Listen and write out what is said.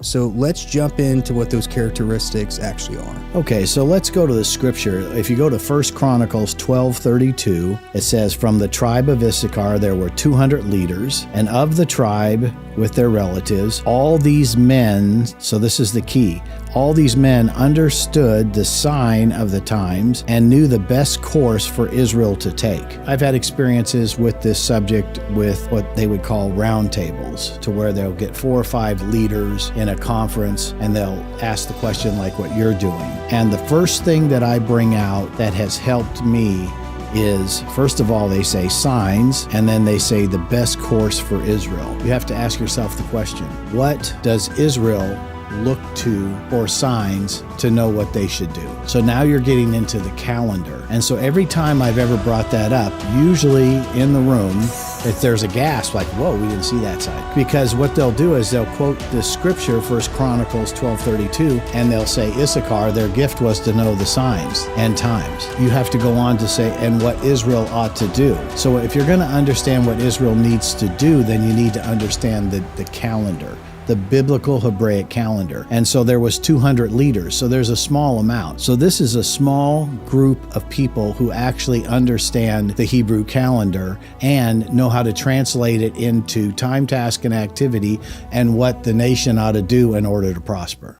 So let's jump into what those characteristics actually are. Okay, so let's go to the scripture. If you go to 1 Chronicles 12:32, it says, "From the tribe of Issachar there were 200 leaders, and of the tribe with their relatives, all these men," so this is the key, "all these men understood the sign of the times and knew the best course for Israel to take." I've had experiences with this subject with what they would call round tables, to where they'll get 4 or 5 leaders in a conference and they'll ask the question like what you're doing. And the first thing that I bring out that has helped me is, first of all, they say signs, and then they say the best course for Israel. You have to ask yourself the question, what does Israel look to for signs to know what they should do? So now you're getting into the calendar. And so every time I've ever brought that up, usually in the room, if there's a gasp, like, whoa, we didn't see that side. Because what they'll do is they'll quote this scripture, 1 Chronicles 12:32, and they'll say, Issachar, their gift was to know the signs and times. You have to go on to say, and what Israel ought to do. So if you're going to understand what Israel needs to do, then you need to understand the calendar, the biblical Hebraic calendar. And so there was 200 leaders, so there's a small amount. So this is a small group of people who actually understand the Hebrew calendar and know how to translate it into time, task, and activity, and what the nation ought to do in order to prosper.